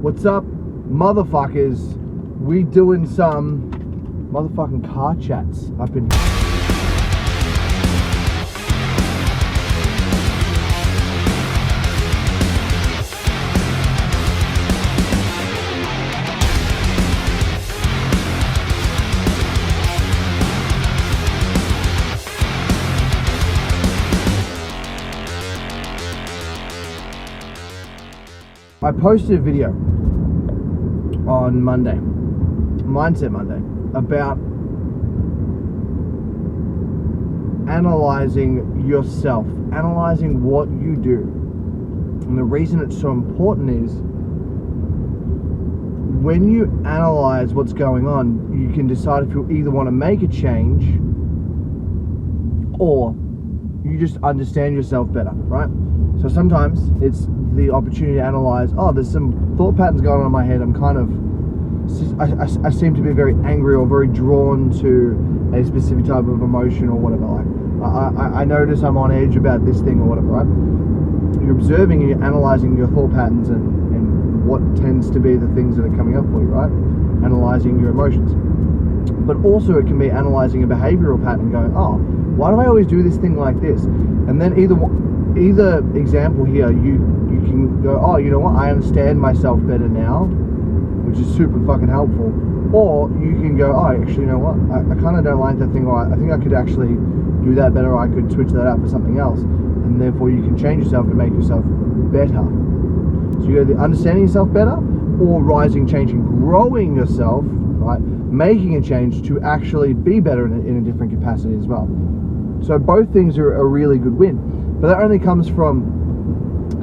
What's up, motherfuckers? We doing some motherfucking car chats up in... I posted a video on Monday, Mindset Monday, about analyzing yourself, analyzing what you do. And the reason it's so important is when you analyze what's going on, you can decide if you either want to make a change or you just understand yourself better, right? So sometimes it's the opportunity to analyze, oh, there's some thought patterns going on in my head. I'm kind of, I seem to be very angry or very drawn to a specific type of emotion or whatever. Like, I notice I'm on edge about this thing or whatever, right? You're observing and you're analyzing your thought patterns and what tends to be the things that are coming up for you, right? Analyzing your emotions. But also it can be analyzing a behavioral pattern, going, oh, why do I always do this thing like this? And then either example here, you can go, oh, you know what, I understand myself better now, which is super fucking helpful. Or you can go, oh, actually, you know what, I kind of don't like that thing, or I think I could actually do that better, or I could switch that out for something else. And therefore you can change yourself and make yourself better. So you go, understanding yourself better, or rising, changing, growing yourself, right, making a change to actually be better in a different capacity as well. So both things are a really good win. But that only comes from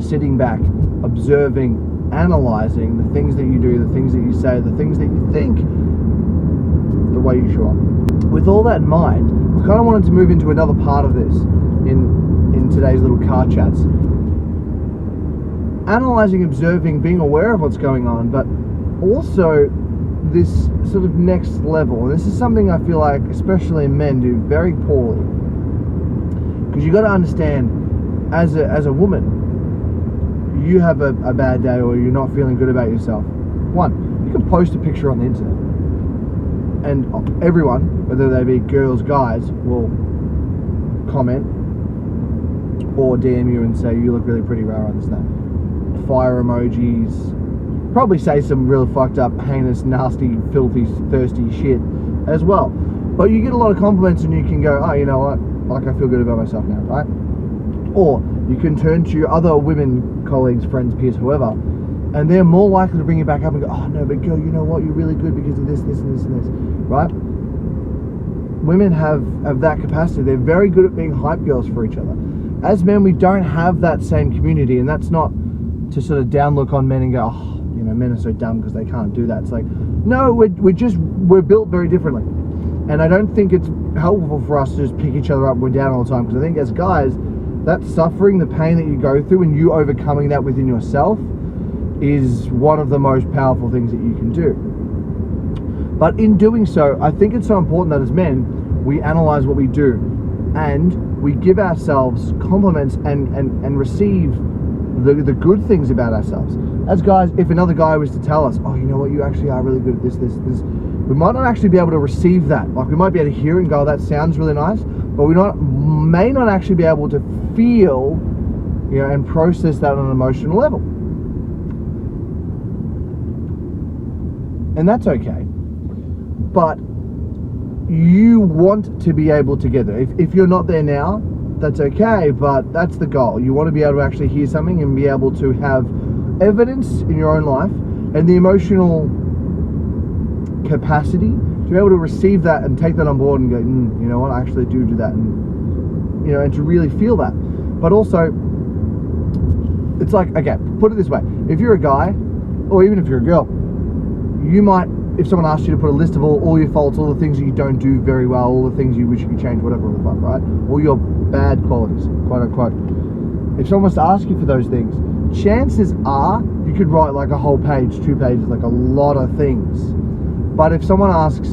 sitting back, observing, analyzing the things that you do, the things that you say, the things that you think, the way you show up. With all that in mind, I kind of wanted to move into another part of this in today's little car chats. Analyzing, observing, being aware of what's going on, but also this sort of next level. And this is something I feel like, especially men, do very poorly. Because you got to understand, as a woman, you have a bad day or you're not feeling good about yourself. One, you can post a picture on the internet, and everyone, whether they be girls, guys, will comment or DM you and say, you look really pretty, rah, this and that. Fire emojis, probably say some real fucked up, heinous, nasty, filthy, thirsty shit as well. But you get a lot of compliments and you can go, oh, you know what, like, I feel good about myself now, right? Or you can turn to your other women, colleagues, friends, peers, whoever, and they're more likely to bring you back up and go, oh no, but girl, you know what, you're really good because of this, this, and this, and this, right? Women have that capacity. They're very good at being hype girls for each other. As men, we don't have that same community, and that's not to sort of down look on men and go, oh, you know, men are so dumb because they can't do that. It's like, no, we're built very differently. And I don't think it's helpful for us to just pick each other up and we're down all the time, because I think as guys, that suffering, the pain that you go through and you overcoming that within yourself is one of the most powerful things that you can do. But in doing so, I think it's so important that as men, we analyze what we do and we give ourselves compliments and receive the good things about ourselves. As guys, if another guy was to tell us, oh, you know what, you actually are really good at this, we might not actually be able to receive that. Like, we might be able to hear and go, that sounds really nice, but we may not actually be able to feel, you know, and process that on an emotional level. And that's okay. But you want to be able to get there. If you're not there now, that's okay, but that's the goal. You want to be able to actually hear something and be able to have evidence in your own life and the emotional capacity to be able to receive that and take that on board and go, you know what, I actually do that, and you know, and to really feel that. But also, it's like, okay, put it this way: if you're a guy, or even if you're a girl, you might, if someone asked you to put a list of all your faults, all the things that you don't do very well, all the things you wish you could change, whatever the fuck, right? All your bad qualities, quote unquote. If someone was to ask you for those things, chances are you could write like a whole page, 2 pages, like a lot of things. But if someone asks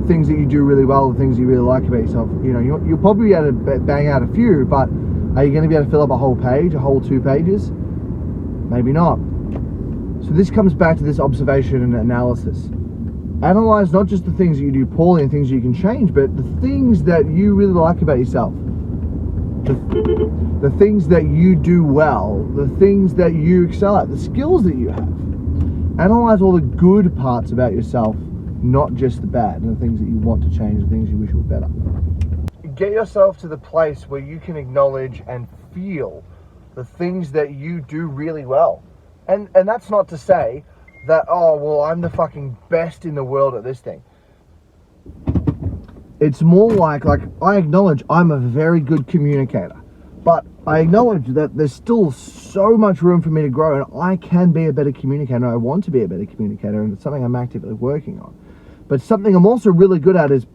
things that you do really well, the things you really like about yourself, you know, you'll probably be able to bang out a few, but are you going to be able to fill up a whole page, a whole 2 pages? Maybe not. So this comes back to this observation and analysis. Analyze not just the things that you do poorly and things you can change, but the things that you really like about yourself. The things that you do well, the things that you excel at, the skills that you have. Analyze all the good parts about yourself, not just the bad, and the things that you want to change, the things you wish were better. Get yourself to the place where you can acknowledge and feel the things that you do really well. And that's not to say that, oh, well, I'm the fucking best in the world at this thing. It's more like I acknowledge I'm a very good communicator, but I acknowledge that there's still so much room for me to grow, and I can be a better communicator. I want to be a better communicator, and it's something I'm actively working on. But something I'm also really good at is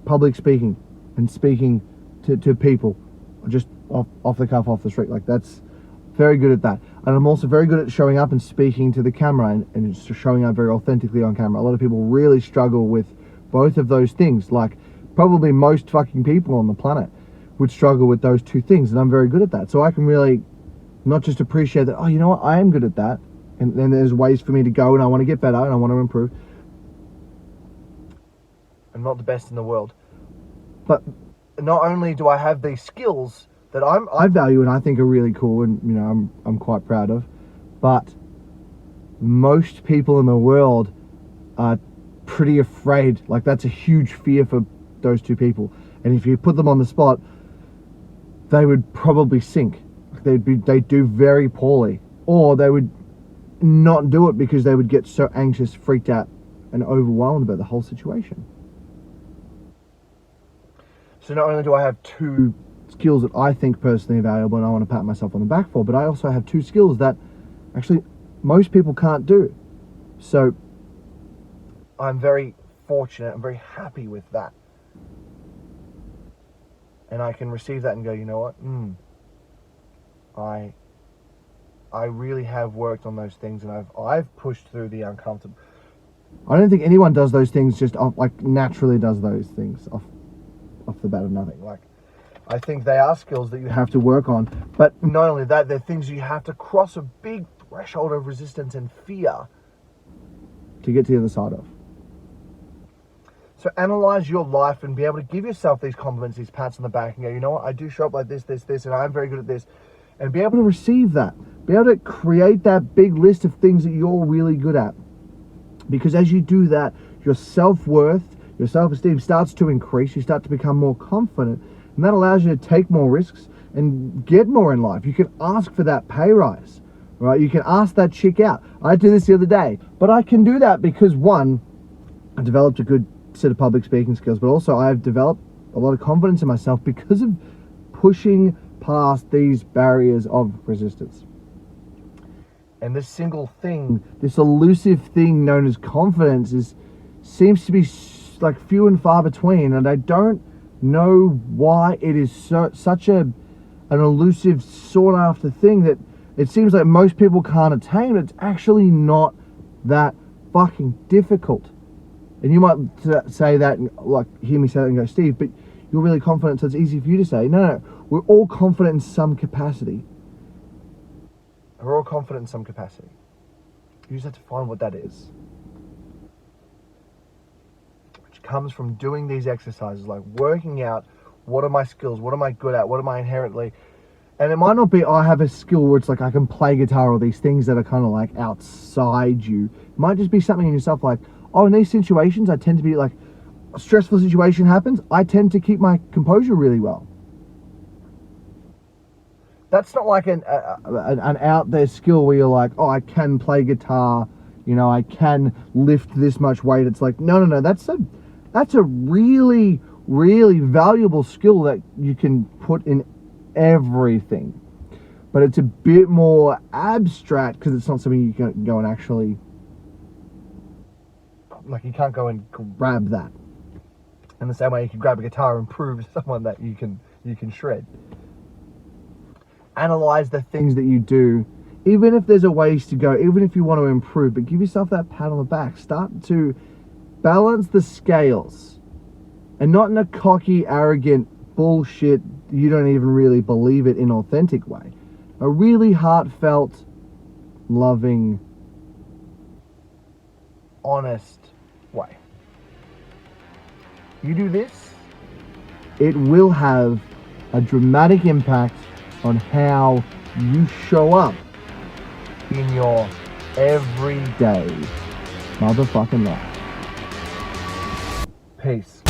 public speaking and speaking to people just off the cuff, off the street. Like, that's very good at that. And I'm also very good at showing up and speaking to the camera and just showing up very authentically on camera. A lot of people really struggle with both of those things. Like, probably most fucking people on the planet would struggle with those two things, and I'm very good at that. So I can really not just appreciate that, oh, you know what, I am good at that, and then there's ways for me to go, and I want to get better, and I want to improve. I'm not the best in the world, but not only do I have these skills that I value and I think are really cool, and you know, I'm quite proud of, but most people in the world are pretty afraid. Like, that's a huge fear for those two people, and if you put them on the spot, they would probably sink. They'd do very poorly, or they would not do it because they would get so anxious, freaked out, and overwhelmed about the whole situation. So not only do I have two skills that I think personally are valuable and I want to pat myself on the back for, but I also have two skills that actually most people can't do. So I'm very fortunate, I'm very happy with that. And I can receive that and go, you know what? I really have worked on those things, and I've pushed through the uncomfortable. I don't think anyone does those things just naturally does those things off the bat of nothing. Like, I think they are skills that you have to work on, but not only that, they're things you have to cross a big threshold of resistance and fear to get to the other side of. So analyze your life and be able to give yourself these compliments, these pats on the back, and go, you know what, I do show up like this, and I'm very good at this. And be able to receive that. Be able to create that big list of things that you're really good at. Because as you do that, your self-worth, your self-esteem starts to increase. You start to become more confident. And that allows you to take more risks and get more in life. You can ask for that pay rise, right? You can ask that chick out. I did this the other day. But I can do that because, one, I developed a good set of public speaking skills, but also I've developed a lot of confidence in myself because of pushing past these barriers of resistance. And this single thing, this elusive thing known as confidence, seems to be like few and far between, and I don't know why it is such an elusive, sought after thing that it seems like most people can't attain. It's actually not that fucking difficult. And you might say that, like, hear me say that and go, Steve, but you're really confident, so it's easy for you to say. No, we're all confident in some capacity. We're all confident in some capacity. You just have to find what that is. Which comes from doing these exercises, like working out, what are my skills, what am I good at, what am I inherently. And it might not be, I have a skill where it's like I can play guitar, or these things that are kind of like outside you. It might just be something in yourself like, oh, in these situations, I tend to be like, a stressful situation happens, I tend to keep my composure really well. That's not like an out there skill where you're like, oh, I can play guitar, you know, I can lift this much weight. It's like, no, that's a really, really valuable skill that you can put in everything. But it's a bit more abstract because it's not something you can go and actually, like, you can't go and grab that. In the same way you can grab a guitar and prove to someone that you can shred. Analyze the things that you do, even if there's a ways to go, even if you want to improve, but give yourself that pat on the back. Start to balance the scales, and not in a cocky, arrogant, bullshit, you don't even really believe it, inauthentic way. A really heartfelt, loving, honest way. You do this, it will have a dramatic impact on how you show up in your everyday motherfucking life. Peace.